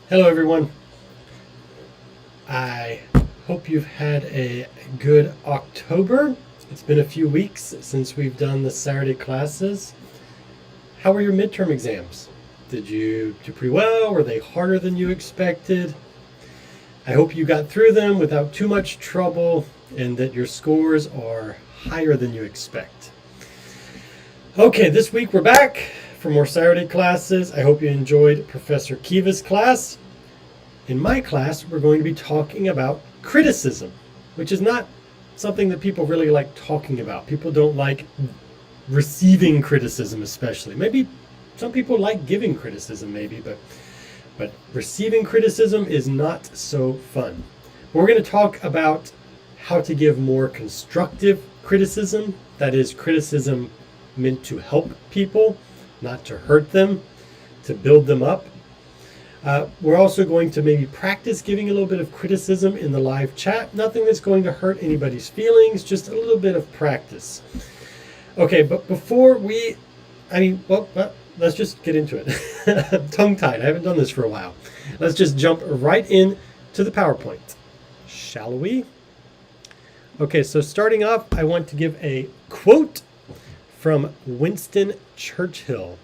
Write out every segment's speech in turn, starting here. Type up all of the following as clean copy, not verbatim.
Hello, everyone. I hope you've had a good October. It's been a few weeks since we've done the Saturday classes. How were your midterm exams? Did you do pretty well? Were they harder than you expected? I hope you got through them without too much trouble and that your scores are higher than you expect. Okay, this week we're back for more Saturday classes. I hope you enjoyed Professor Kiva's class. In my class, we're going to be talking about criticism, which is not something that people really like talking about. People don't like receiving criticism, especially. Maybe some people like giving criticism, maybe, but receiving criticism is not so fun. We're going to talk about how to give more constructive criticism, that is, criticism meant to help people, not to hurt them, to build them up. We're also going to maybe practice giving a little bit of criticism in the live chat. Nothing that's going to hurt anybody's feelings, just a little bit of practice. Okay, but before let's just get into it. I'm tongue-tied. I haven't done this for a while. Let's just jump right in to the PowerPoint. Shall we? Okay, so starting off, I want to give a quote from Winston Churchill.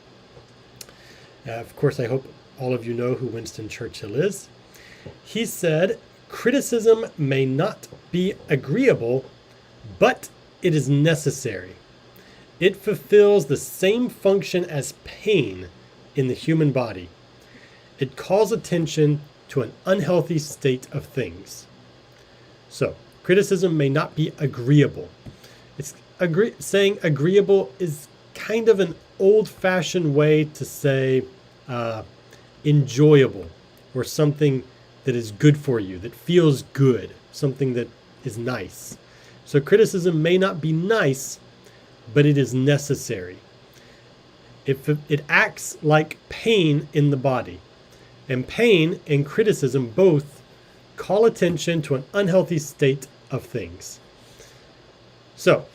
Of course, I hope all of you know who Winston Churchill is. He said, "Criticism may not be agreeable, but it is necessary. It fulfills the same function as pain in the human body. It calls attention to an unhealthy state of things." So, criticism may not be agreeable. Saying agreeable is kind of an old-fashioned way to say enjoyable, or something that is good for you, that feels good, something that is nice. So criticism may not be nice, but it is necessary. It acts like pain in the body, and pain and criticism both call attention to an unhealthy state of things. So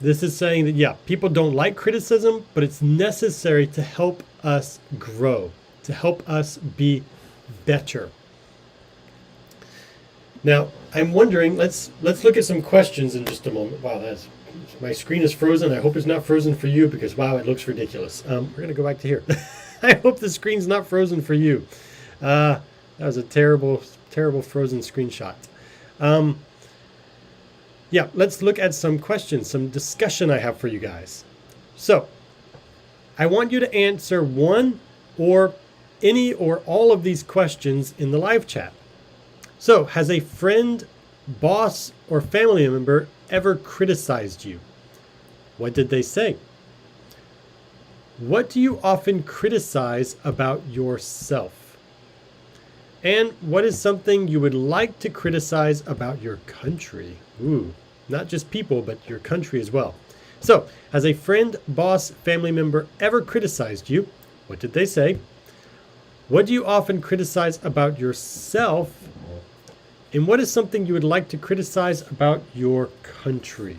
this is saying that, people don't like criticism, but it's necessary to help us grow, to help us be better. Now, I'm wondering, let's look at some questions in just a moment. Wow, my screen is frozen. I hope it's not frozen for you because, wow, it looks ridiculous. We're going to go back to here. I hope the screen's not frozen for you. That was a terrible, terrible frozen screenshot. Let's look at some questions, some discussion I have for you guys. So, I want you to answer one or any or all of these questions in the live chat. So, has a friend, boss, or family member ever criticized you? What did they say? What do you often criticize about yourself? And what is something you would like to criticize about your country? Ooh, not just people, but your country as well. So, has a friend, boss, family member ever criticized you? What did they say? What do you often criticize about yourself? And what is something you would like to criticize about your country?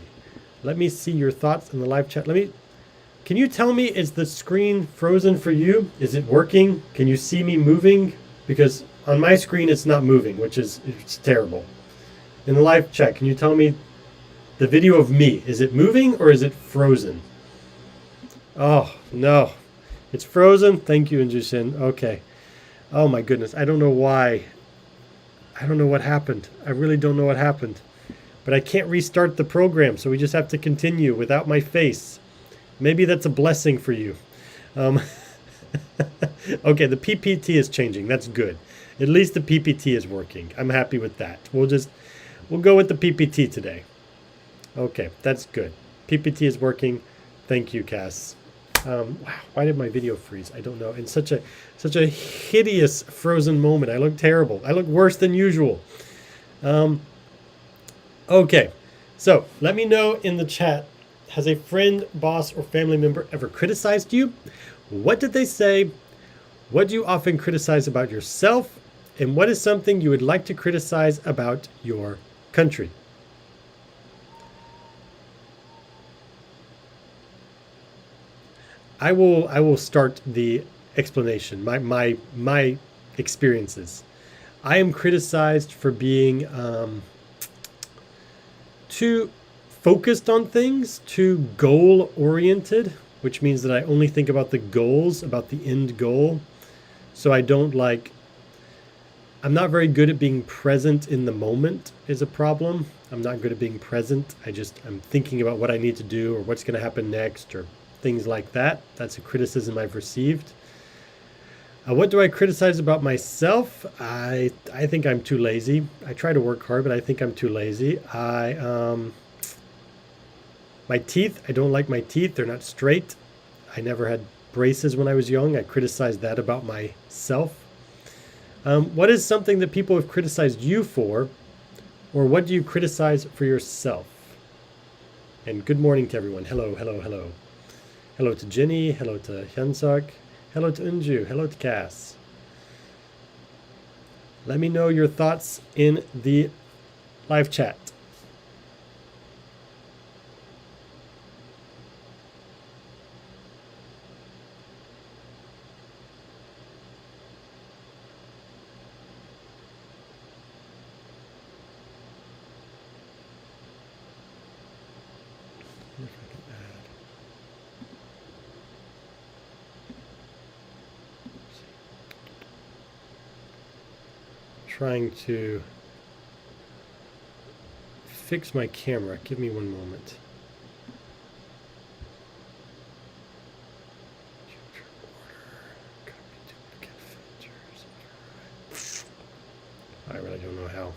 Let me see your thoughts in the live chat. Can you tell me, is the screen frozen for you? Is it working? Can you see me moving? Because on my screen, it's not moving, it's terrible. In the live chat, can you tell me the video of me? Is it moving or is it frozen? Oh, no. It's frozen. Thank you, Injushin. Okay. Oh, my goodness. I don't know why. I don't know what happened. I really don't know what happened. But I can't restart the program, so we just have to continue without my face. Maybe that's a blessing for you. Okay, the PPT is changing. That's good. At least the PPT is working. I'm happy with that. We'll go with the PPT today. Okay, that's good. PPT is working. Thank you, Cass. Wow, why did my video freeze? I don't know. In such a hideous frozen moment. I look terrible. I look worse than usual. Okay, so let me know in the chat. Has a friend, boss, or family member ever criticized you? What did they say? What do you often criticize about yourself? And what is something you would like to criticize about your country? I will start the explanation. My experiences. I am criticized for being too focused on things, too goal-oriented, which means that I only think about the goals, about the end goal. So I'm not very good at being present in the moment is a problem. I'm not good at being present. I'm thinking about what I need to do or what's going to happen next or things like that. That's a criticism I've received. What do I criticize about myself? I think I'm too lazy. I try to work hard, but I think I'm too lazy. My teeth, I don't like my teeth. They're not straight. I never had braces when I was young. I criticized that about myself. What is something that people have criticized you for, or what do you criticize for yourself? And good morning to everyone. Hello, hello, hello. Hello to Jenny. Hello to Hyunsuk. Hello to Unju. Hello to Cass. Let me know your thoughts in the live chat. Trying to fix my camera. Give me one moment. I really don't know how.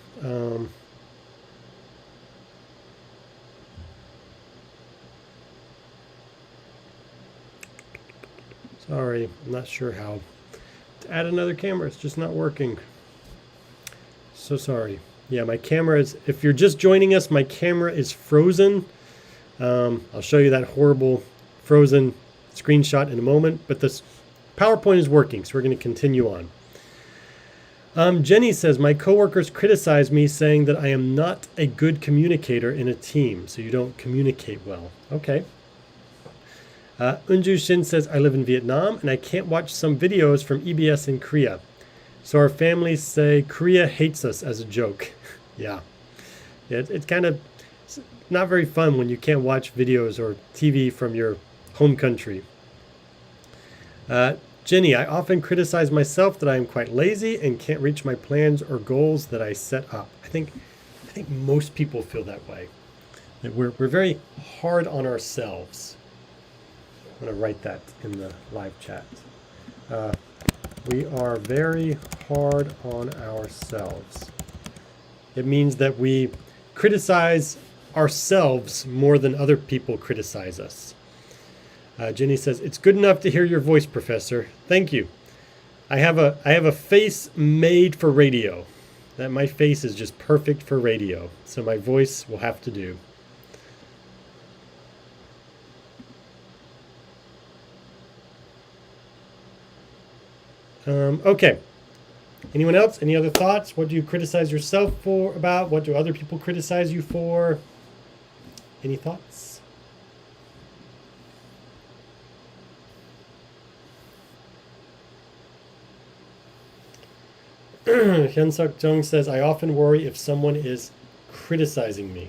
Sorry, I'm not sure how to add another camera. It's just not working. So sorry. Yeah, my camera is, if you're just joining us, my camera is frozen. I'll show you that horrible frozen screenshot in a moment, but this PowerPoint is working, so we're going to continue on. Jenny says, my coworkers criticize me saying that I am not a good communicator in a team, so you don't communicate well. Okay. Unju Shin says, I live in Vietnam and I can't watch some videos from EBS in Korea. So our families say Korea hates us as a joke. Yeah. It's kind of not very fun when you can't watch videos or TV from your home country. Jenny, I often criticize myself that I am quite lazy and can't reach my plans or goals that I set up. I think most people feel that way. That we're very hard on ourselves. I'm going to write that in the live chat. We are very hard on ourselves. It means that we criticize ourselves more than other people criticize us. Jenny says, it's good enough to hear your voice, Professor. Thank you. I have a face made for radio. That my face is just perfect for radio. So my voice will have to do. Okay. Anyone else? Any other thoughts? What do you criticize yourself about? What do other people criticize you for? Any thoughts? Hyunsuk Jung says, I often worry if someone is criticizing me.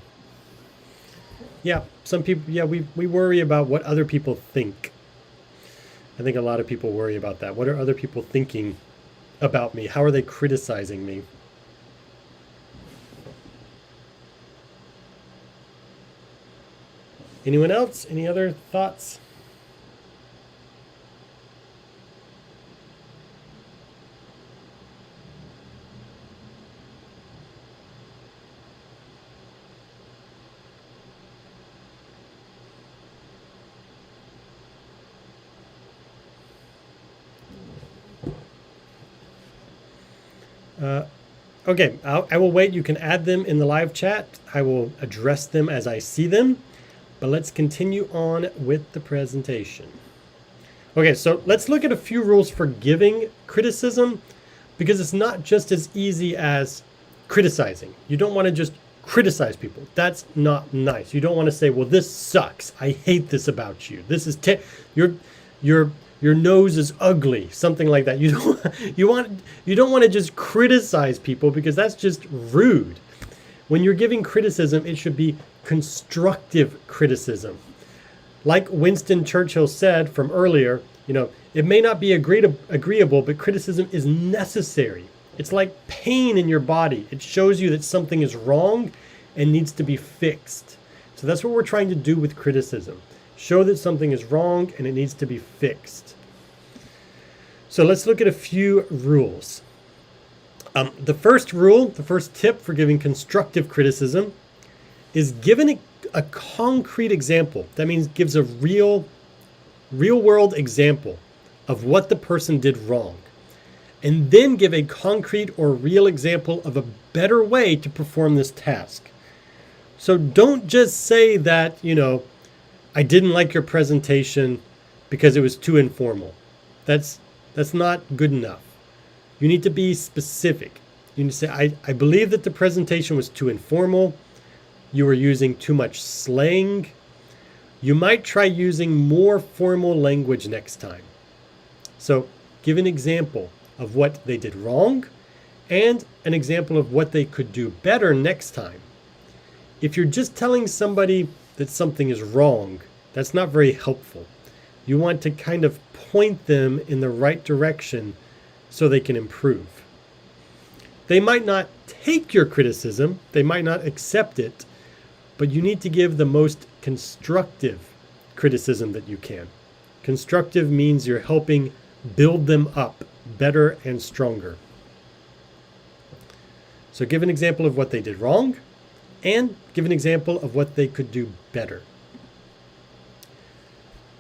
Yeah, some people, we worry about what other people think. I think a lot of people worry about that. What are other people thinking about me? How are they criticizing me? Anyone else? Any other thoughts? Okay, I will wait. You can add them in the live chat. I will address them as I see them. But let's continue on with the presentation. Okay, so let's look at a few rules for giving criticism, because it's not just as easy as criticizing. You don't want to just criticize people. That's not nice. You don't want to say, well, this sucks. I hate this about you. This is you're your nose is ugly, something like that. You don't want to just criticize people because that's just rude. When you're giving criticism, it should be constructive criticism. Like Winston Churchill said from earlier, it may not be agreeable, but criticism is necessary. It's like pain in your body. It shows you that something is wrong and needs to be fixed. So that's what we're trying to do with criticism. Show that something is wrong and it needs to be fixed. So let's look at a few rules. The first rule, the first tip for giving constructive criticism is given a concrete example. That means gives a real world example of what the person did wrong. And then give a concrete or real example of a better way to perform this task. So don't just say that, I didn't like your presentation because it was too informal. That's not good enough. You need to be specific. You need to say, I believe that the presentation was too informal. You were using too much slang. You might try using more formal language next time. So give an example of what they did wrong and an example of what they could do better next time. If you're just telling somebody that something is wrong, that's not very helpful. You want to kind of point them in the right direction so they can improve. They might not take your criticism, they might not accept it, but you need to give the most constructive criticism that you can. Constructive means you're helping build them up better and stronger. So give an example of what they did wrong and give an example of what they could do better.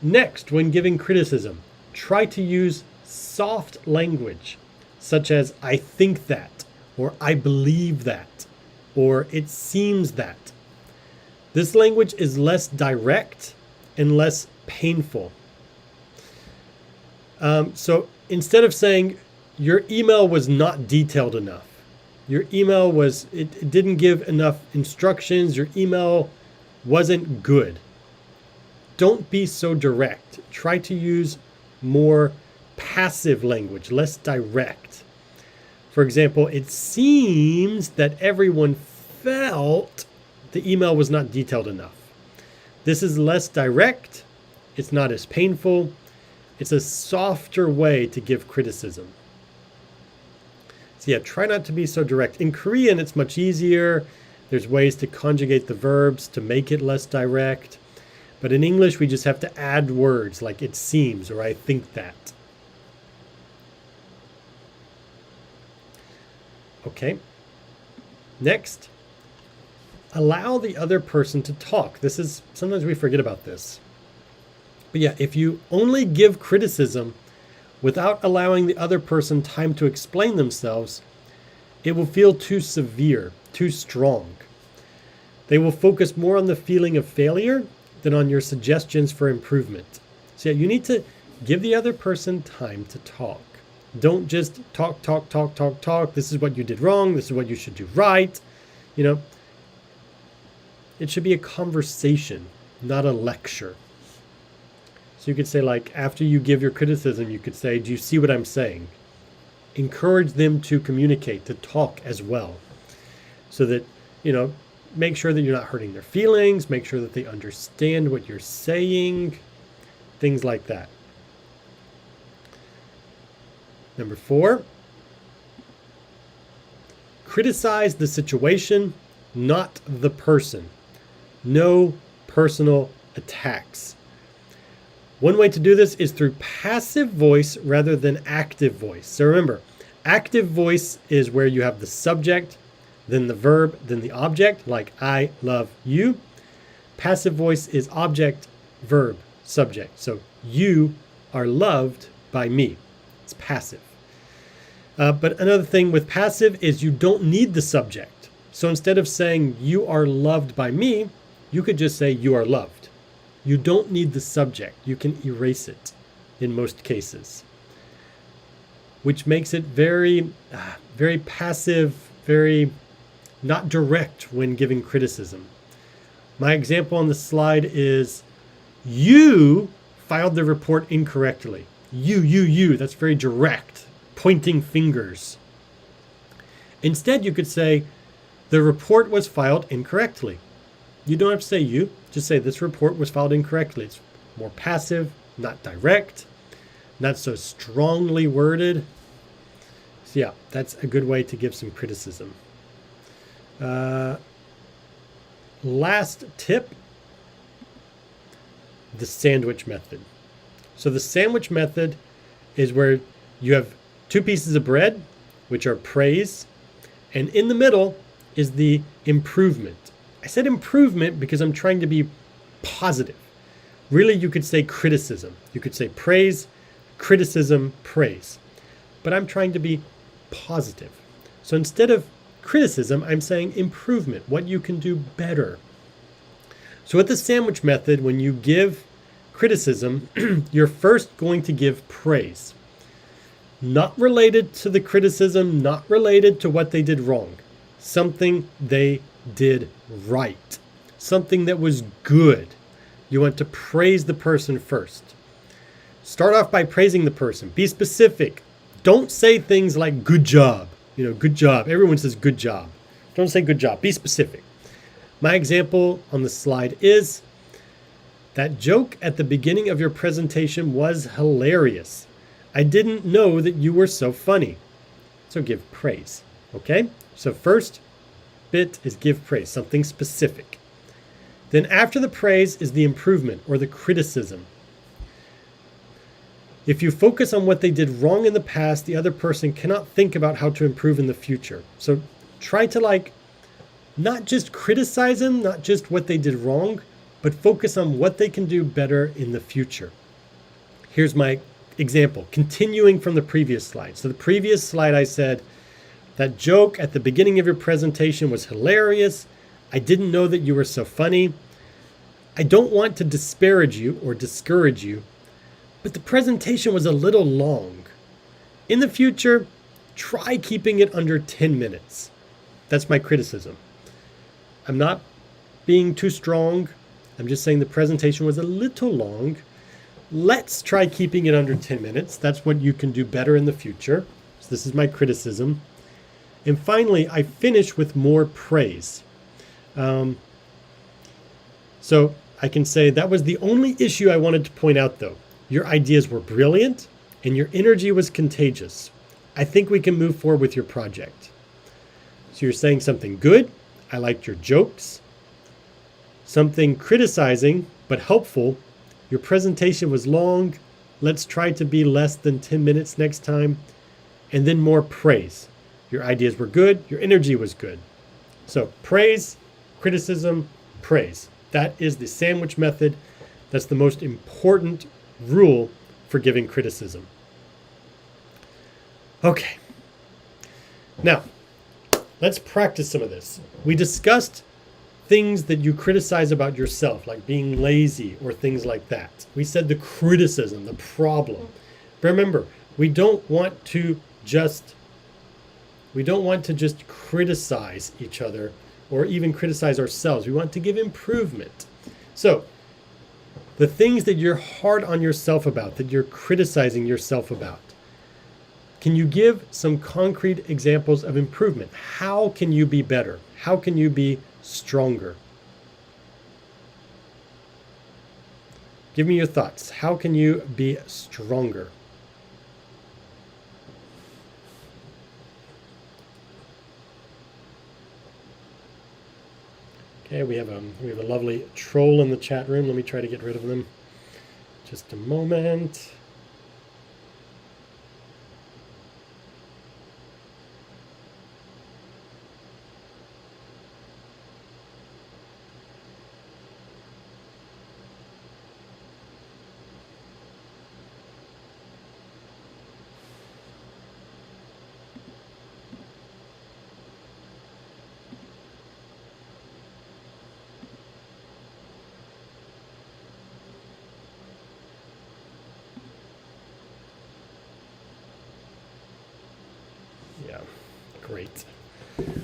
Next, when giving criticism, try to use soft language, such as I think that, or I believe that, or it seems that. This language is less direct and less painful. So instead of saying your email was not detailed enough, your email it didn't give enough instructions, your email wasn't good. Don't be so direct. Try to use more passive language, less direct. For example, it seems that everyone felt the email was not detailed enough. This is less direct. It's not as painful. It's a softer way to give criticism. So yeah, try not to be so direct. In Korean, it's much easier. There's ways to conjugate the verbs to make it less direct. But in English, we just have to add words like it seems or I think that. Okay. Next, allow the other person to talk. Sometimes we forget about this. But yeah, if you only give criticism without allowing the other person time to explain themselves, it will feel too severe, too strong. They will focus more on the feeling of failure than on your suggestions for improvement. So yeah, you need to give the other person time to talk. Don't just talk. This is what you did wrong. This is what you should do right. It should be a conversation, not a lecture. So you could say, like, after you give your criticism, you could say, do you see what I'm saying? Encourage them to communicate, to talk as well. So that, make sure that you're not hurting their feelings, make sure that they understand what you're saying, things like that. Number 4, criticize the situation, not the person. No personal attacks. One way to do this is through passive voice rather than active voice. So remember, active voice is where you have the subject, then the verb, then the object, like I love you. Passive voice is object, verb, subject. So you are loved by me. It's passive. But another thing with passive is you don't need the subject. So instead of saying you are loved by me, you could just say you are loved. You don't need the subject. You can erase it in most cases, which makes it very, very passive, very not direct when giving criticism. My example on the slide is you filed the report incorrectly. You. That's very direct, pointing fingers. Instead, you could say, the report was filed incorrectly. You don't have to say you, just say this report was filed incorrectly. It's more passive, not direct, not so strongly worded. So yeah, that's a good way to give some criticism. Last tip, the sandwich method. So the sandwich method is where you have two pieces of bread, which are praise, and in the middle is the improvement. I said improvement because I'm trying to be positive. Really, you could say criticism. You could say praise, criticism, praise. But I'm trying to be positive. So instead of criticism, I'm saying improvement, what you can do better. So with the sandwich method, when you give criticism, you're first going to give praise. Not related to the criticism, not related to what they did wrong. Something they did right. Something that was good. You want to praise the person first. Start off by praising the person. Be specific. Don't say things like good job. Good job. Everyone says good job. Don't say good job. Be specific. My example on the slide is, that joke at the beginning of your presentation was hilarious. I didn't know that you were so funny. So give praise. Okay? So first bit is give praise, something specific. Then after the praise is the improvement or the criticism. If you focus on what they did wrong in the past, the other person cannot think about how to improve in the future. So try to not just criticize them, not just what they did wrong, but focus on what they can do better in the future. Here's my example, continuing from the previous slide. So the previous slide I said, that joke at the beginning of your presentation was hilarious. I didn't know that you were so funny. I don't want to disparage you or discourage you, but the presentation was a little long. In the future, try keeping it under 10 minutes. That's my criticism. I'm not being too strong. I'm just saying the presentation was a little long. Let's try keeping it under 10 minutes. That's what you can do better in the future. So this is my criticism. And finally, I finish with more praise. So I can say that was the only issue I wanted to point out, though. Your ideas were brilliant and your energy was contagious. I think we can move forward with your project. So you're saying something good. I liked your jokes. Something criticizing but helpful. Your presentation was long. Let's try to be less than 10 minutes next time. And then more praise. Your ideas were good. Your energy was good. So praise, criticism, praise. That is the sandwich method. That's the most important rule for giving criticism. Okay. Now, let's practice some of this. We discussed things that you criticize about yourself, like being lazy or things like that. We said the criticism, the problem. Remember, we don't want to just criticize each other or even criticize ourselves. We want to give improvement. So the things that you're hard on yourself about, that you're criticizing yourself about, can you give some concrete examples of improvement? How can you be better? How can you be stronger? Give me your thoughts. How can you be stronger? Okay, we have a lovely troll in the chat room. Let me try to get rid of them. Just a moment. Yeah, great.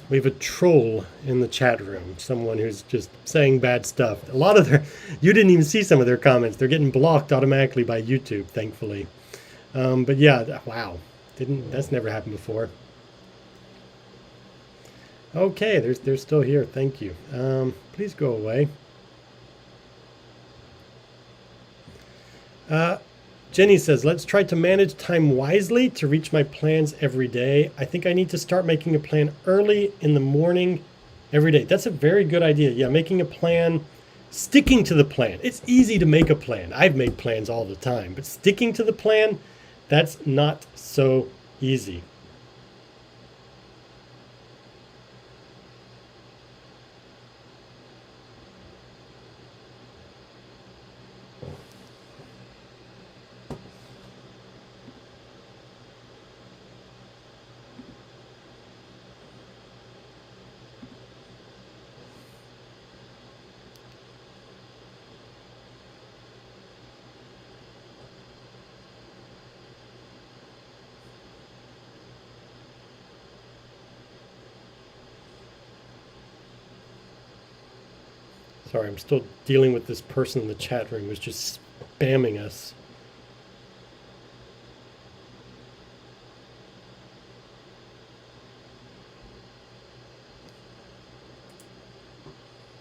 We have a troll in the chat room, someone who's just saying bad stuff. A lot of you didn't even see some of their comments. They're getting blocked automatically by YouTube, thankfully. But yeah, wow, that's never happened before. Okay, they're still here. Thank you. Please go away. Jenny says, let's try to manage time wisely to reach my plans every day. I think I need to start making a plan early in the morning every day. That's a very good idea. Yeah, making a plan, sticking to the plan. It's easy to make a plan. I've made plans all the time, but sticking to the plan, that's not so easy. Sorry, I'm still dealing with this person in the chat room who's just spamming us.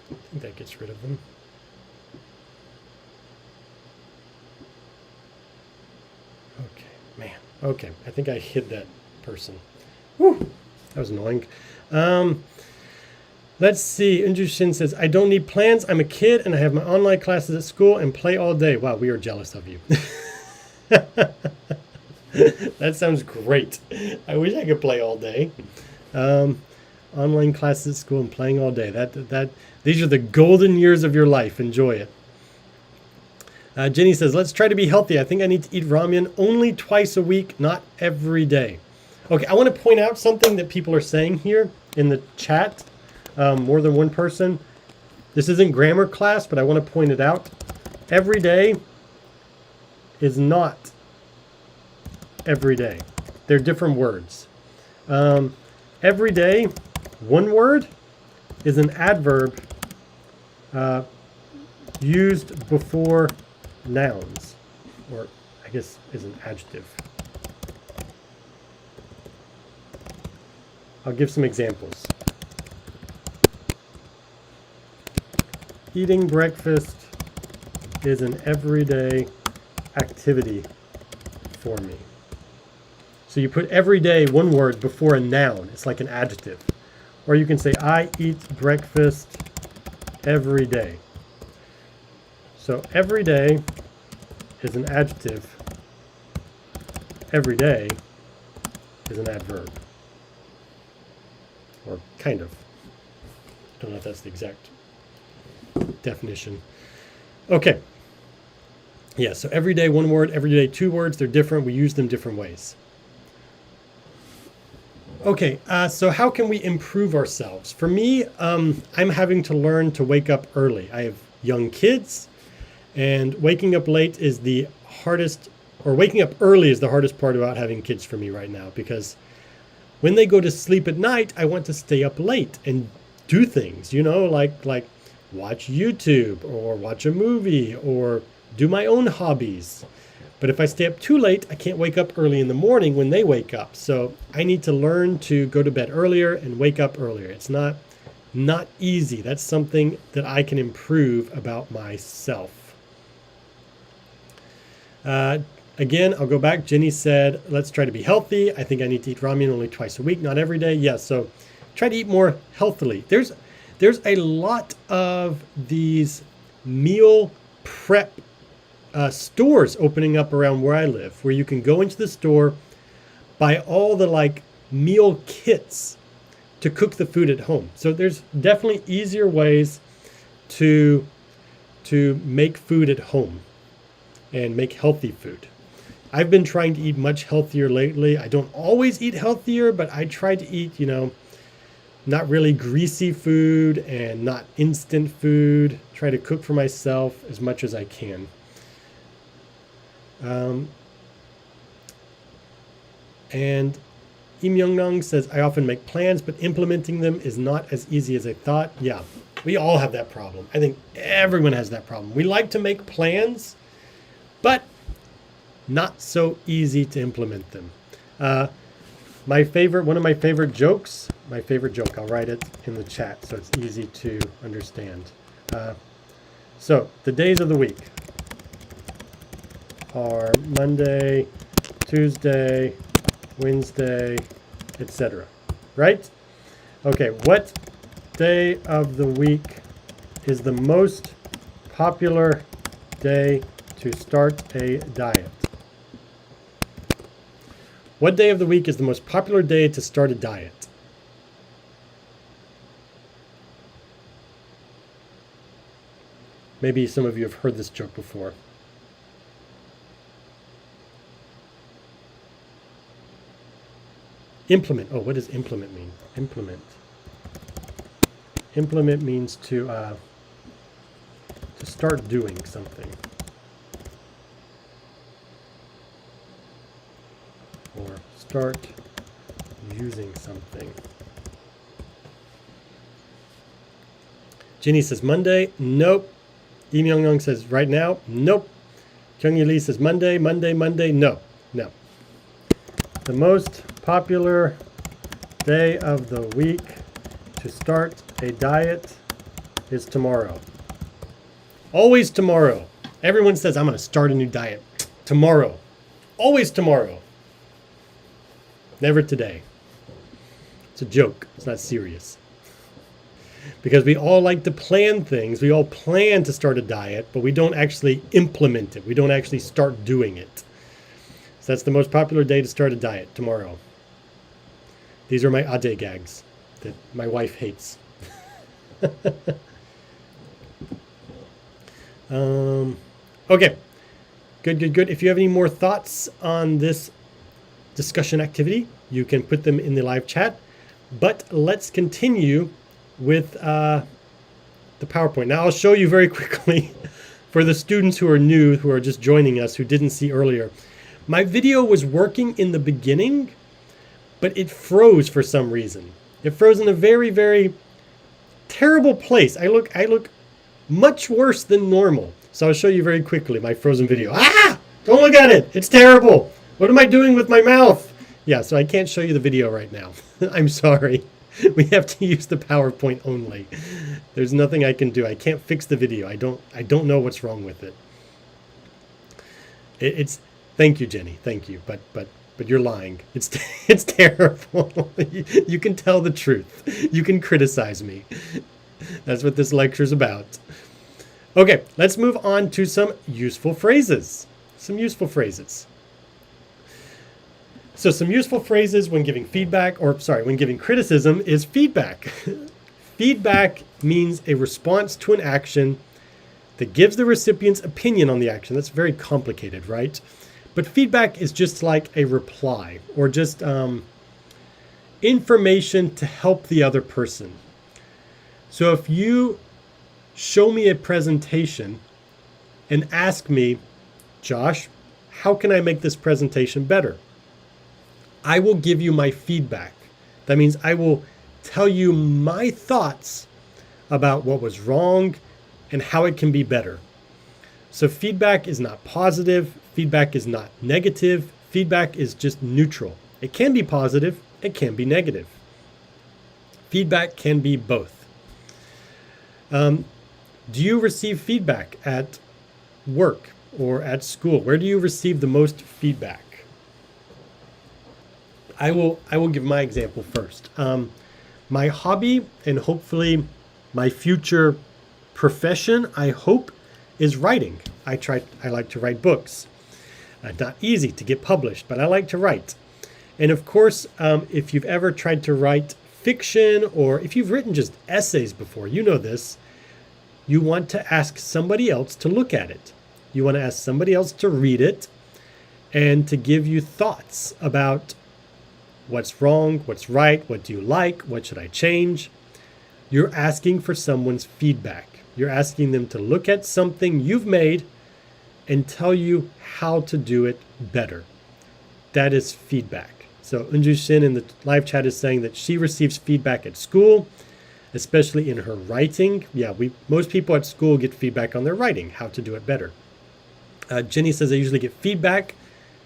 I think that gets rid of them. Okay, man. Okay, I think I hid that person. Whew, that was annoying. Let's see. Injushin says, I don't need plans. I'm a kid and I have my online classes at school and play all day. Wow, we are jealous of you. That sounds great. I wish I could play all day. Online classes at school and playing all day. These are the golden years of your life. Enjoy it. Jenny says, let's try to be healthy. I think I need to eat ramen only twice a week, not every day. Okay, I want to point out something that people are saying here in the chat. More than one person. This isn't grammar class, but I want to point it out. Every day is not every day. They're different words. Every day, one word, is an adverb used before nouns, or I guess is an adjective. I'll give some examples. Eating breakfast is an everyday activity for me. So you put every day, one word, before a noun. It's like an adjective. Or you can say, I eat breakfast every day. So every day is an adjective. Every day is an adverb. Or kind of. Don't know if that's the exact definition. Okay. Yeah, so every day, one word, every day, two words. They're different. We use them different ways. Okay, so how can we improve ourselves? For me, I'm having to learn to wake up early. I have young kids, and waking up late is the hardest, or waking up early is the hardest part about having kids for me right now, because when they go to sleep at night, I want to stay up late and do things, like watch YouTube or watch a movie or do my own hobbies. But if I stay up too late, I can't wake up early in the morning when they wake up. So I need to learn to go to bed earlier and wake up earlier. It's not easy. That's something that I can improve about myself. Again, I'll go back. Jenny said, let's try to be healthy. I think I need to eat ramen only twice a week, not every day. Yes, so try to eat more healthily. There's a lot of these meal prep stores opening up around where I live, where you can go into the store, buy all the meal kits to cook the food at home. So there's definitely easier ways to make food at home and make healthy food. I've been trying to eat much healthier lately. I don't always eat healthier, but I try to eat, not really greasy food and not instant food. Try to cook for myself as much as I can. And Im Young-nang says, I often make plans, but implementing them is not as easy as I thought. Yeah, we all have that problem. I think everyone has that problem. We like to make plans, but not so easy to implement them. One of my favorite jokes, I'll write it in the chat so it's easy to understand. So the days of the week are Monday, Tuesday, Wednesday, etc. Right? Okay, what day of the week is the most popular day to start a diet? What day of the week is the most popular day to start a diet? Maybe some of you have heard this joke before. Implement. Oh, what does implement mean? Implement. Implement means to start doing something. Or start using something. Ginny says Monday. Nope. Im Young Young says right now. Nope. Kyung Yi Lee says Monday, Monday, Monday. No. No. The most popular day of the week to start a diet is tomorrow. Always tomorrow. Everyone says, I'm going to start a new diet. Tomorrow. Always tomorrow. Never today. It's a joke. It's not serious. Because we all like to plan things. We all plan to start a diet, but we don't actually implement it. We don't actually start doing it. So that's the most popular day to start a diet, tomorrow. These are my ade gags that my wife hates. Okay. Good. If you have any more thoughts on this discussion activity, you can put them in the live chat. But let's continue with the PowerPoint. Now I'll show you very quickly for the students who are new, who are just joining us, who didn't see earlier. My video was working in the beginning, but it froze for some reason. It froze in a very, very terrible place. I look much worse than normal. So I'll show you very quickly my frozen video. Ah! Don't look at it. It's terrible. What am I doing with my mouth? Yeah, so I can't show you the video right now. I'm sorry. We have to use the PowerPoint only. There's nothing I can do. I can't fix the video. I don't know what's wrong with it. It's thank you, Jenny. Thank you. But you're lying. It's terrible. You can tell the truth. You can criticize me. That's what this lecture is about. Okay, let's move on to some useful phrases. So some useful phrases when giving feedback, when giving criticism is feedback. Feedback means a response to an action that gives the recipient's opinion on the action. That's very complicated, right? But feedback is just like a reply or just information to help the other person. So if you show me a presentation and ask me, Josh, how can I make this presentation better? I will give you my feedback. That means I will tell you my thoughts about what was wrong and how it can be better. So feedback is not positive. Feedback is not negative. Feedback is just neutral. It can be positive. It can be negative. Feedback can be both. Do you receive feedback at work or at school? Where do you receive the most feedback? I will give my example first. My hobby and hopefully my future profession, I hope, is writing. I like to write books. Not easy to get published, but I like to write. And of course, if you've ever tried to write fiction or if you've written just essays before, you know this. You want to ask somebody else to look at it. You want to ask somebody else to read it and to give you thoughts about what's wrong, what's right, what do you like, what should I change? You're asking for someone's feedback. You're asking them to look at something you've made and tell you how to do it better. That is feedback. So Unju Shin in the live chat is saying that she receives feedback at school, especially in her writing. Yeah, most people at school get feedback on their writing, how to do it better. Jenny says I usually get feedback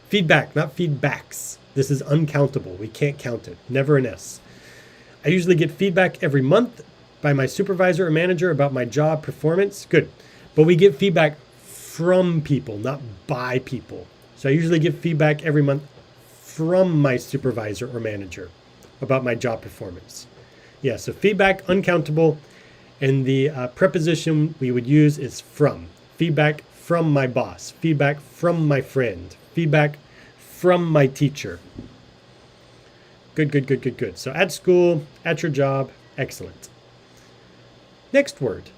Feedback, not feedbacks. This is uncountable. We can't count it. Never an S. I usually get feedback every month by my supervisor or manager about my job performance. Good. But we get feedback from people, not by people. So I usually get feedback every month from my supervisor or manager about my job performance. Yeah, so feedback, uncountable. And the preposition we would use is from. Feedback from my boss. Feedback from my friend. Feedback from my teacher. Good, good, good, good, good. So at school, at your job, excellent. Next word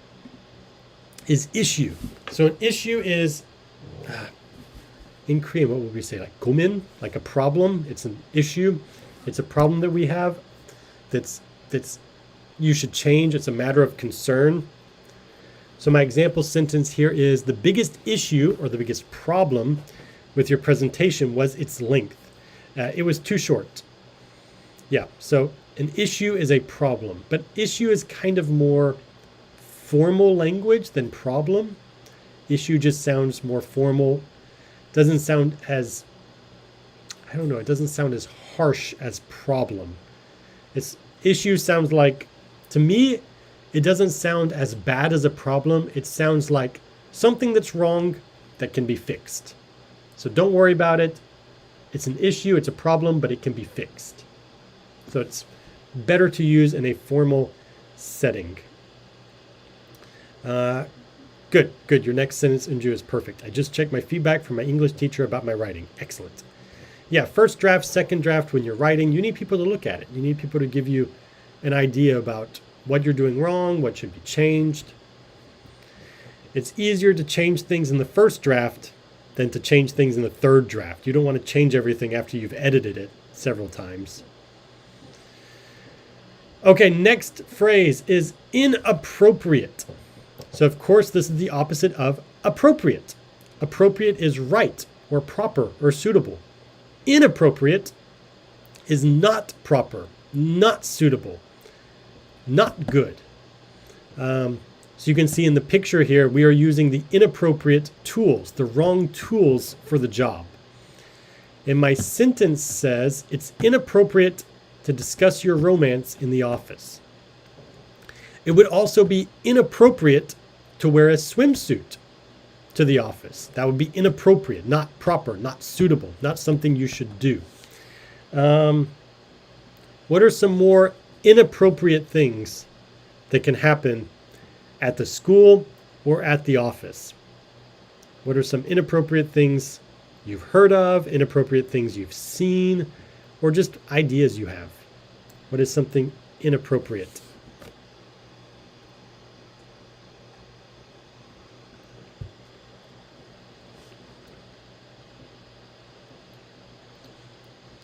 is issue. So an issue is, in Korean, what would we say? Like gomin, like a problem. It's an issue. It's a problem that we have that's you should change. It's a matter of concern. So my example sentence here is the biggest issue or the biggest problem with your presentation was its length. It was too short. Yeah, so an issue is a problem, but issue is kind of more formal language than problem. Issue just sounds more formal. Doesn't sound as, I don't know, it doesn't sound as harsh as problem. Issue sounds like, to me, it doesn't sound as bad as a problem. It sounds like something that's wrong that can be fixed. So don't worry about it. It's an issue, it's a problem, but it can be fixed. So it's better to use in a formal setting. Good. Your next sentence, Unju, is perfect. I just checked my feedback from my English teacher about my writing. Excellent. Yeah, first draft, second draft, when you're writing, you need people to look at it. You need people to give you an idea about what you're doing wrong, what should be changed. It's easier to change things in the first draft than to change things in the third draft. You don't want to change everything after you've edited it several times. Okay, next phrase is inappropriate. So of course, this is the opposite of appropriate. Appropriate is right or proper or suitable. Inappropriate is not proper, not suitable, not good. So you can see in the picture here, we are using the inappropriate tools, the wrong tools for the job. And my sentence says it's inappropriate to discuss your romance in the office. It would also be inappropriate to wear a swimsuit to the office. That would be inappropriate, not proper, not suitable, not something you should do. What are some more inappropriate things that can happen at the school or at the office? What are some inappropriate things you've heard of, inappropriate things you've seen, or just ideas you have? What is something inappropriate?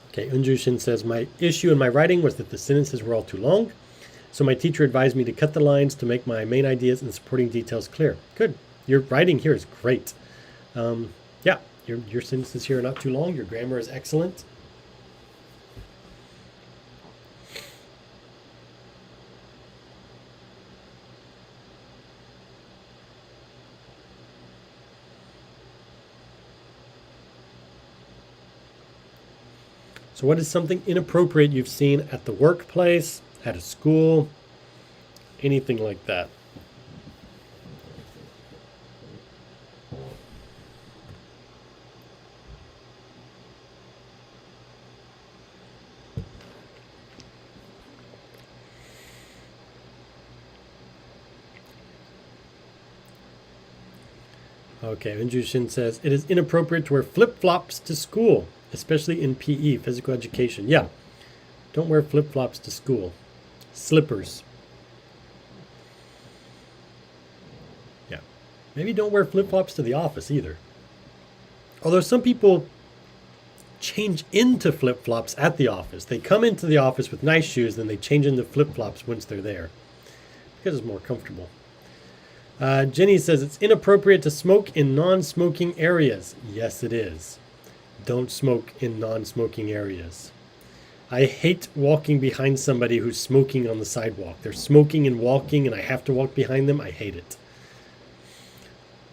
Okay, Unjushin says, my issue in my writing was that the sentences were all too long. So my teacher advised me to cut the lines to make my main ideas and supporting details clear. Good. Your writing here is great. Yeah, your sentences here are not too long. Your grammar is excellent. So what is something inappropriate you've seen at the workplace, at a school, anything like that? Okay, Unjushin says, it is inappropriate to wear flip-flops to school, especially in PE, physical education. Yeah, don't wear flip-flops to school. Slippers. Yeah, maybe don't wear flip-flops to the office either. Although some people change into flip-flops at the office. They come into the office with nice shoes, then they change into flip-flops once they're there because it's more comfortable. Jenny says it's inappropriate to smoke in non-smoking areas. Yes, it is. Don't smoke in non-smoking areas. I hate walking behind somebody who's smoking on the sidewalk. They're smoking and walking and I have to walk behind them. I hate it.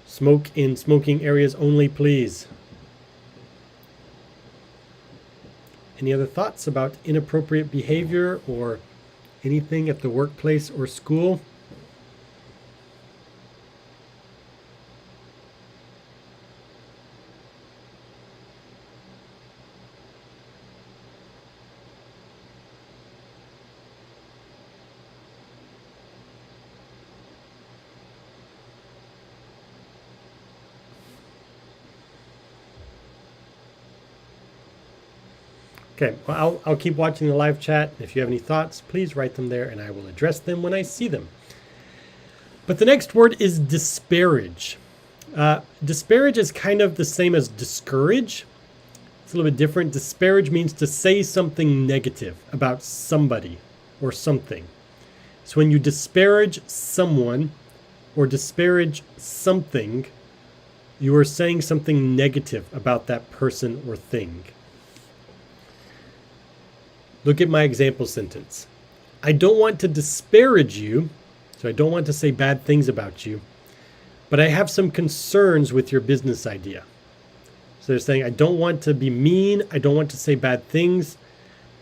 Smoke in smoking areas only, please. Any other thoughts about inappropriate behavior or anything at the workplace or school? Okay, well, I'll keep watching the live chat. If you have any thoughts, please write them there and I will address them when I see them. But the next word is disparage. Disparage is kind of the same as discourage. It's a little bit different. Disparage means to say something negative about somebody or something. So when you disparage someone or disparage something, you are saying something negative about that person or thing. Look at my example sentence. I don't want to disparage you, so I don't want to say bad things about you, but I have some concerns with your business idea. So they're saying, I don't want to be mean, I don't want to say bad things,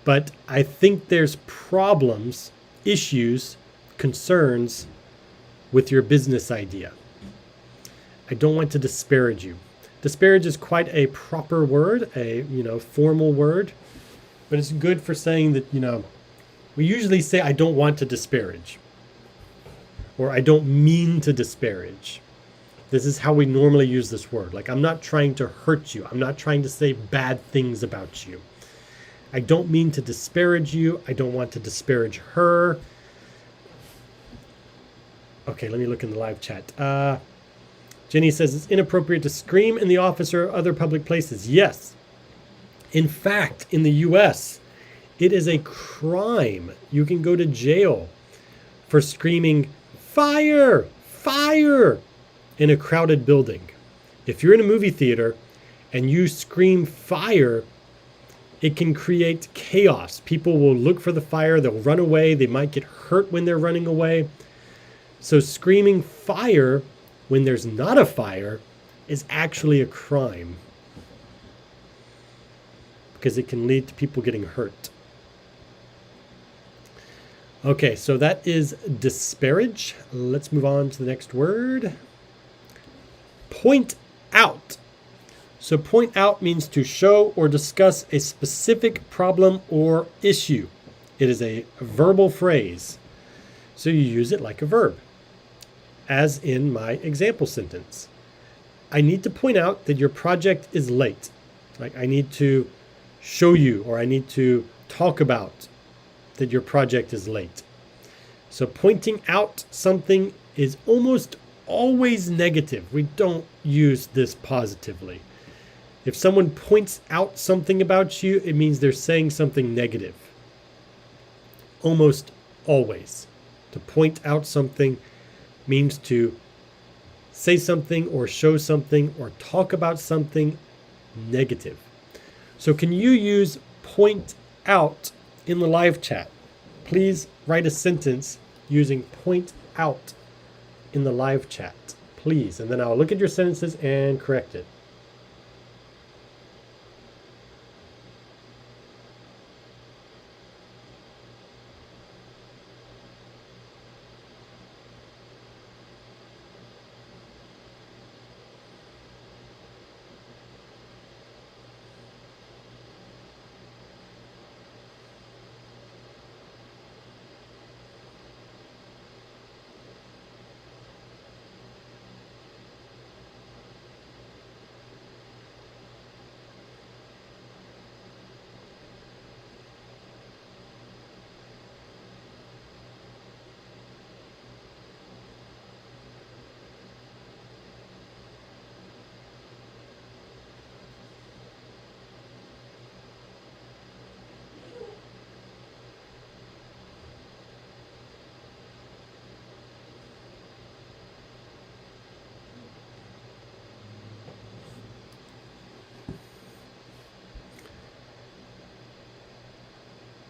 but I think there's problems, issues, concerns with your business idea. I don't want to disparage you. Disparage is quite a proper word, a formal word. But it's good for saying that, we usually say, I don't want to disparage. Or I don't mean to disparage. This is how we normally use this word. Like, I'm not trying to hurt you. I'm not trying to say bad things about you. I don't mean to disparage you. I don't want to disparage her. Okay, let me look in the live chat. Jenny says, it's inappropriate to scream in the office or other public places. Yes. In fact, in the US, it is a crime. You can go to jail for screaming, fire, fire, in a crowded building. If you're in a movie theater and you scream fire, it can create chaos. People will look for the fire, they'll run away, they might get hurt when they're running away. So screaming fire when there's not a fire is actually a crime, because it can lead to people getting hurt. Okay, so that is disparage. Let's move on to the next word. Point out. So point out means to show or discuss a specific problem or issue. It is a verbal phrase. So you use it like a verb, as in my example sentence. I need to point out that your project is late. Like, I need to show you, or I need to talk about that your project is late. So pointing out something is almost always negative. We don't use this positively. If someone points out something about you, it means they're saying something negative. Almost always. To point out something means to say something or show something or talk about something negative. So can you use point out in the live chat? Please write a sentence using point out in the live chat, please. And then I'll look at your sentences and correct it.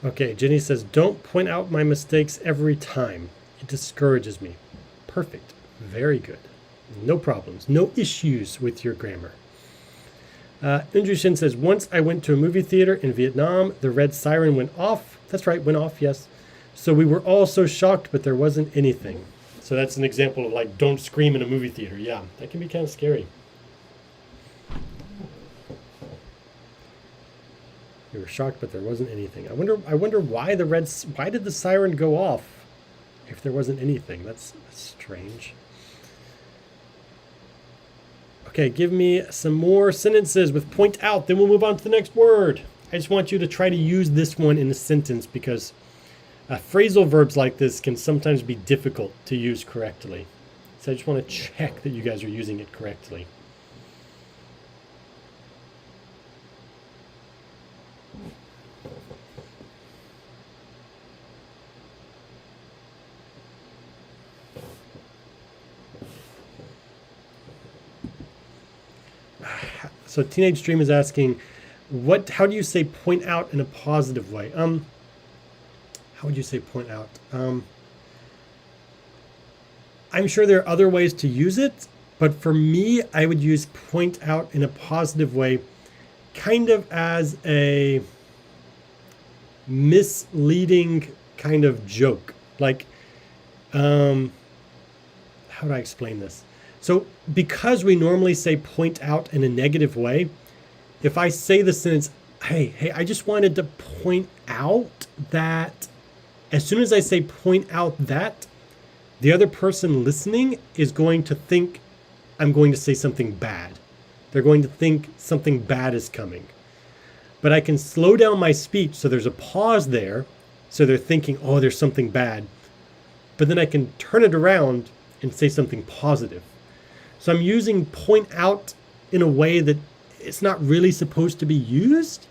Okay, Jenny says, don't point out my mistakes every time. It discourages me. Perfect. Very good. No problems. No issues with your grammar. Unjushin says, once I went to a movie theater in Vietnam, the red siren went off. That's right, went off, yes. So we were all so shocked, but there wasn't anything. So that's an example of like, don't scream in a movie theater. Yeah, that can be kind of scary. We were shocked, but there wasn't anything. I wonder why why did the siren go off if there wasn't anything? That's strange. Okay, give me some more sentences with point out, then we'll move on to the next word. I just want you to try to use this one in a sentence because phrasal verbs like this can sometimes be difficult to use correctly. So I just want to check that you guys are using it correctly. So Teenage Dream is asking, how do you say point out in a positive way? How would you say point out? I'm sure there are other ways to use it, but for me, I would use point out in a positive way, kind of as a misleading kind of joke. Like, how do I explain this? So because we normally say point out in a negative way, if I say the sentence, hey, I just wanted to point out that, as soon as I say point out that, the other person listening is going to think I'm going to say something bad. They're going to think something bad is coming. But I can slow down my speech so there's a pause there, so they're thinking, oh, there's something bad. But then I can turn it around and say something positive. So I'm using point out in a way that it's not really supposed to be used,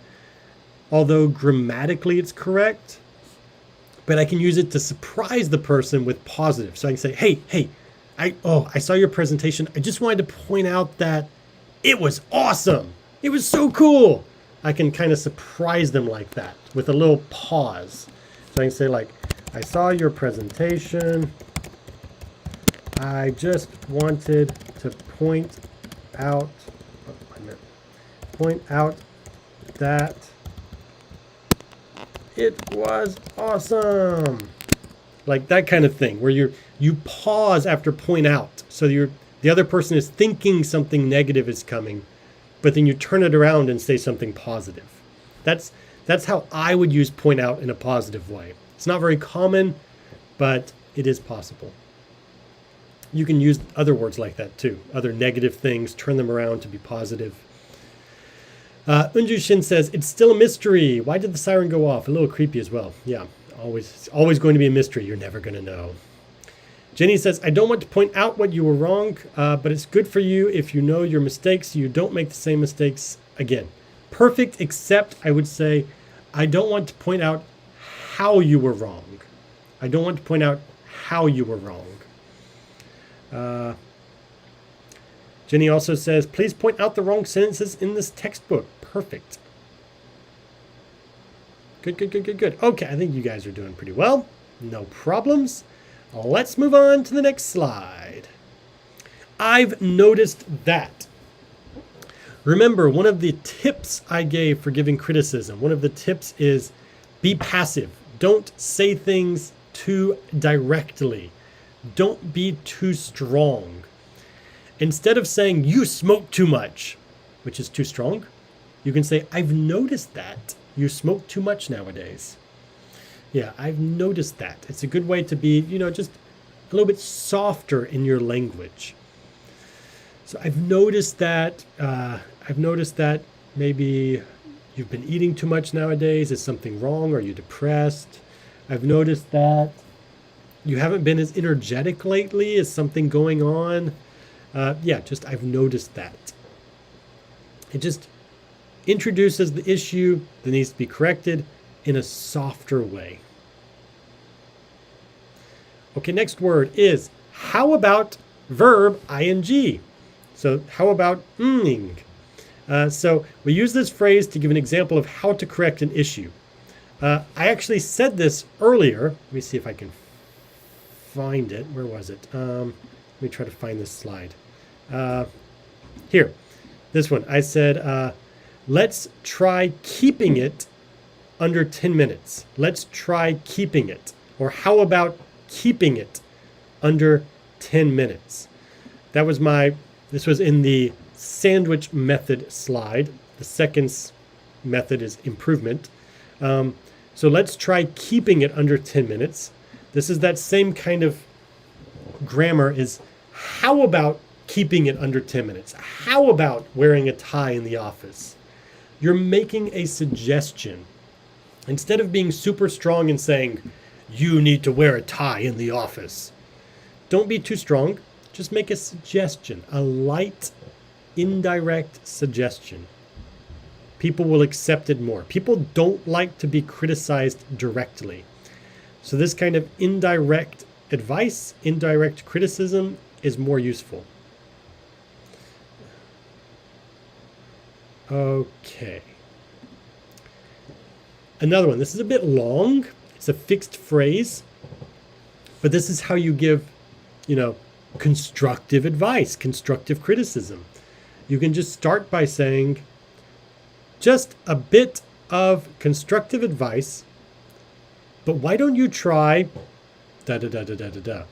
although grammatically it's correct. But I can use it to surprise the person with positive. So I can say, hey, I saw your presentation. I just wanted to point out that it was awesome. It was so cool. I can kind of surprise them like that with a little pause. So I can say like, I saw your presentation. I just wanted to point out that it was awesome. Like that kind of thing where you pause after point out. So the other person is thinking something negative is coming, but then you turn it around and say something positive. That's how I would use point out in a positive way. It's not very common, but it is possible. You can use other words like that too. Other negative things, turn them around to be positive. Unjushin says, it's still a mystery. Why did the siren go off? A little creepy as well. Yeah, always going to be a mystery. You're never going to know. Jenny says, I don't want to point out what you were wrong, but it's good for you if you know your mistakes so you don't make the same mistakes again. Perfect, except I would say, I don't want to point out how you were wrong. I don't want to point out how you were wrong. Jenny also says, please point out the wrong sentences in this textbook. Perfect. Good. Okay, I think you guys are doing pretty well. No problems. Let's move on to the next slide. I've noticed that. Remember, one of the tips I gave for giving criticism, one of the tips is be passive. Don't say things too directly. Don't be too strong. Instead of saying, you smoke too much, which is too strong, you can say, I've noticed that you smoke too much nowadays. Yeah, I've noticed that. It's a good way to be, just a little bit softer in your language. So I've noticed that maybe you've been eating too much nowadays. Is something wrong? Are you depressed? I've noticed that you haven't been as energetic lately. Is something going on? I've noticed that. It just introduces the issue that needs to be corrected in a softer way. Okay, next word is how about verb ing. So how about ing? So we use this phrase to give an example of how to correct an issue. I actually said this earlier. Let me see if I can find it. Where was it? Let me try to find this slide. Here. This one, I said, let's try keeping it under 10 minutes. Let's try keeping it. Or how about keeping it under 10 minutes? This was in the sandwich method slide. The second method is improvement. So let's try keeping it under 10 minutes. This is that same kind of grammar is how about keeping it under 10 minutes? How about wearing a tie in the office? You're making a suggestion. Instead of being super strong and saying, you need to wear a tie in the office. Don't be too strong. Just make a suggestion, a light, indirect suggestion. People will accept it more. People don't like to be criticized directly. So this kind of indirect advice, indirect criticism is more useful. Okay. Another one. This is a bit long. It's a fixed phrase. But this is how you give, constructive advice, constructive criticism. You can just start by saying, just a bit of constructive advice, but why don't you try da da da da da da da.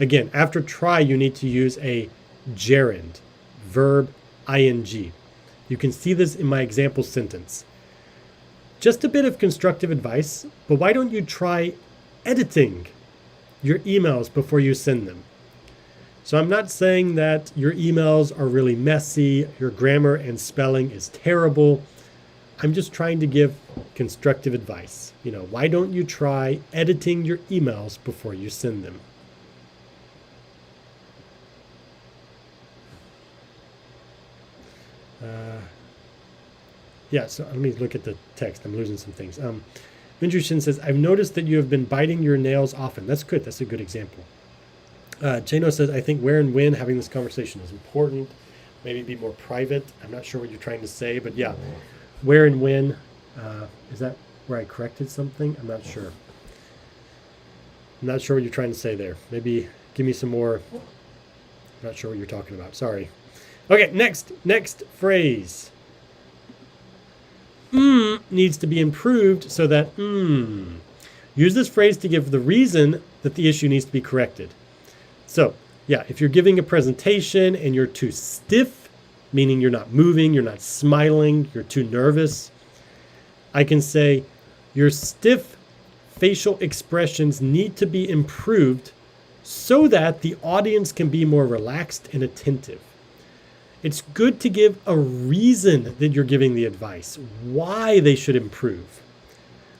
Again, after try, you need to use a gerund, verb ing. You can see this in my example sentence. Just a bit of constructive advice, but why don't you try editing your emails before you send them? So I'm not saying that your emails are really messy, your grammar and spelling is terrible. I'm just trying to give constructive advice. Why don't you try editing your emails before you send them? So let me look at the text. I'm losing some things. Minju says, I've noticed that you have been biting your nails often. That's good. That's a good example. Jano says, I think where and when having this conversation is important. Maybe be more private. I'm not sure what you're trying to say, but yeah, where and when. Is that where I corrected something? I'm not sure. I'm not sure what you're trying to say there. Maybe give me some more. I'm not sure what you're talking about. Sorry. Okay, next phrase. Needs to be improved so that use this phrase to give the reason that the issue needs to be corrected. So, if you're giving a presentation and you're too stiff, meaning you're not moving, you're not smiling, you're too nervous, I can say your stiff facial expressions need to be improved so that the audience can be more relaxed and attentive. It's good to give a reason that you're giving the advice, why they should improve.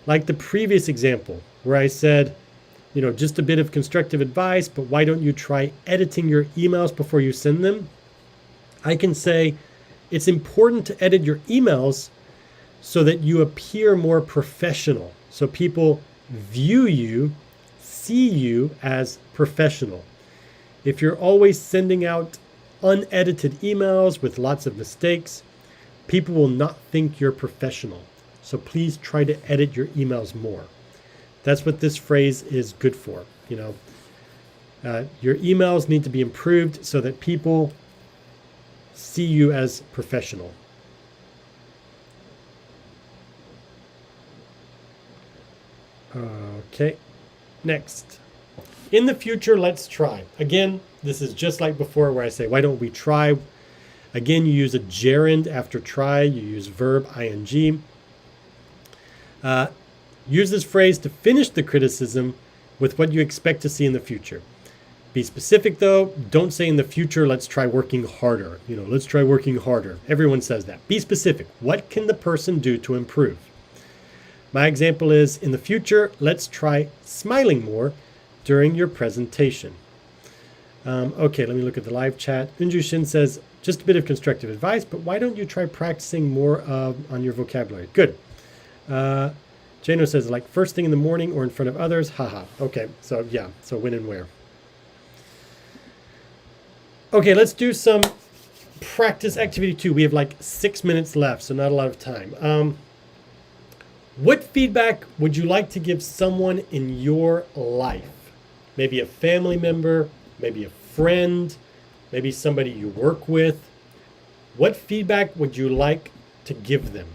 Like the previous example where I said, just a bit of constructive advice, but why don't you try editing your emails before you send them? I can say it's important to edit your emails so that you appear more professional. So people view you, see you as professional. If you're always sending out unedited emails with lots of mistakes, people will not think you're professional. So please try to edit your emails more. That's what this phrase is good for. Your emails need to be improved so that people see you as professional. Okay, next. In the future, let's try. Again, this is just like before where I say, why don't we try? Again, you use a gerund after try. You use verb ing. Use this phrase to finish the criticism with what you expect to see in the future. Be specific, though. Don't say in the future, let's try working harder. Let's try working harder. Everyone says that. Be specific. What can the person do to improve? My example is, in the future, let's try smiling more during your presentation. Okay, let me look at the live chat. Unju Shin says, just a bit of constructive advice, but why don't you try practicing more on your vocabulary? Good. Jano says, like first thing in the morning or in front of others. Haha. Okay, so when and where. Okay, let's do some practice activity 2. We have like 6 minutes left, so not a lot of time. What feedback would you like to give someone in your life? Maybe a family member, maybe a friend, maybe somebody you work with. What feedback would you like to give them?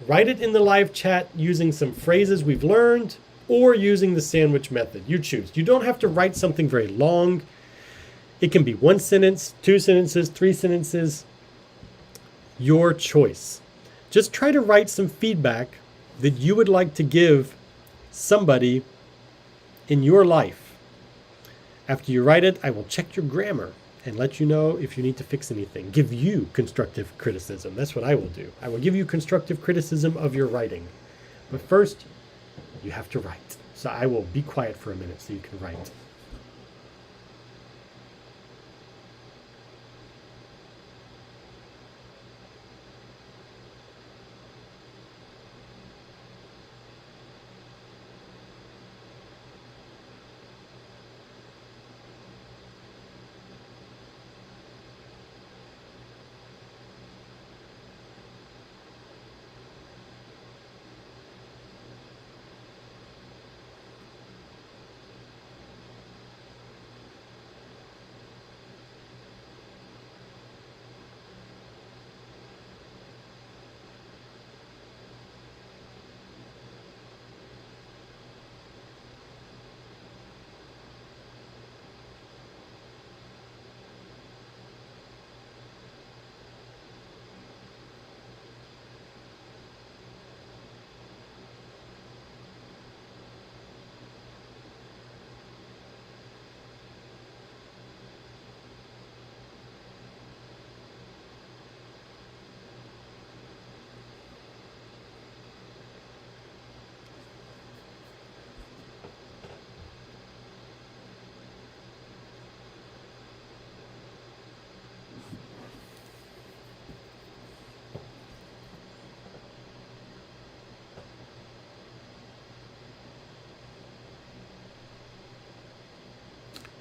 Write it in the live chat using some phrases we've learned or using the sandwich method. You choose. You don't have to write something very long. It can be 1 sentence, 2 sentences, 3 sentences. Your choice. Just try to write some feedback that you would like to give somebody in your life. After you write it, I will check your grammar and let you know if you need to fix anything. Give you constructive criticism. That's what I will do. I will give you constructive criticism of your writing. But first, you have to write. So I will be quiet for a minute so you can write.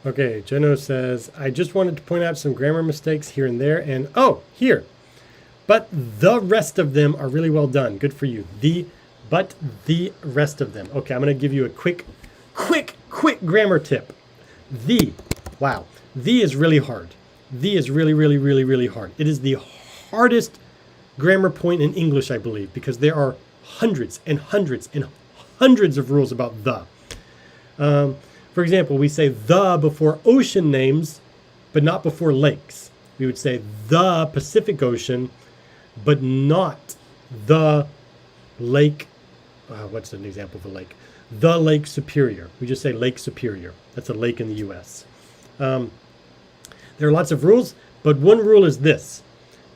Okay, Jeno says, I just wanted to point out some grammar mistakes here and there, and here. But the rest of them are really well done. Good for you. But the rest of them. Okay, I'm going to give you a quick grammar tip. Wow. The is really hard. The is really hard. It is the hardest grammar point in English, I believe, because there are hundreds and hundreds and hundreds of rules about the. For example, we say the before ocean names, but not before lakes. We would say the Pacific Ocean, but not the lake. What's an example of a lake? The Lake Superior. We just say Lake Superior. That's a lake in the U.S. There are lots of rules, but one rule is this.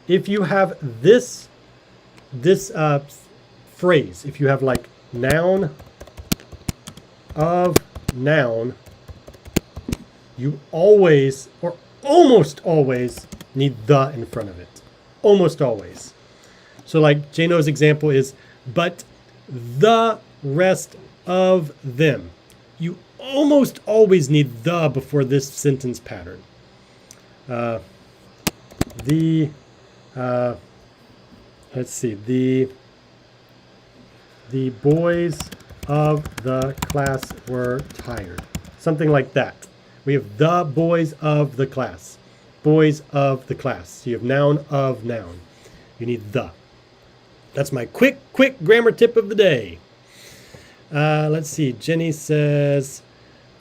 If you have this phrase, if you have like noun of noun, you always or almost always need the in front of it. Almost always. So like Jano's example is, but the rest of them. You almost always need the before this sentence pattern. Let's see, the boys of the class were tired. Something like that. We have the boys of the class. Boys of the class. So you have noun of noun. You need the. That's my quick grammar tip of the day. Let's see. Jenny says,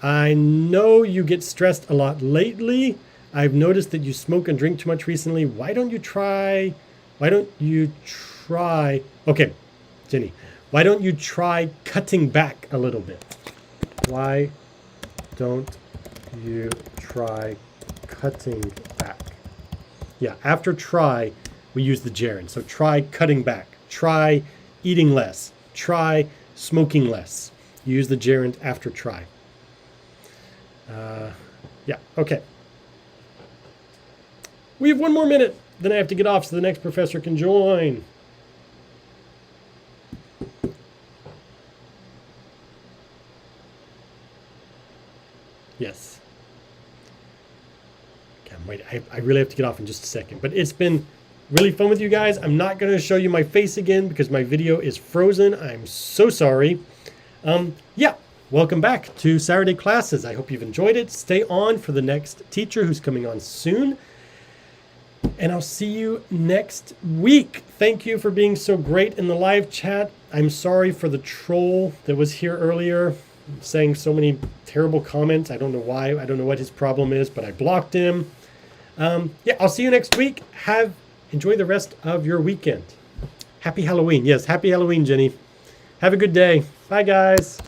I know you get stressed a lot lately. I've noticed that you smoke and drink too much recently. Why don't you try, okay, Jenny, why don't you try cutting back a little bit? Why don't you try cutting back? Yeah, after try, we use the gerund. So try cutting back. Try eating less. Try smoking less. You use the gerund after try. Yeah, okay. We have 1 more minute. Then I have to get off so the next professor can join. Yes. Okay, wait, I really have to get off in just a second. But it's been really fun with you guys. I'm not going to show you my face again because my video is frozen. I'm so sorry. Yeah, welcome back to Saturday classes. I hope you've enjoyed it. Stay on for the next teacher who's coming on soon. And I'll see you next week. Thank you for being so great in the live chat. I'm sorry for the troll that was here earlier saying so many terrible comments. I don't know why. I don't know what his problem is, but I blocked him. Yeah, I'll see you next week. Enjoy the rest of your weekend. Happy Halloween. Yes, happy Halloween, Jenny. Have a good day. Bye, guys.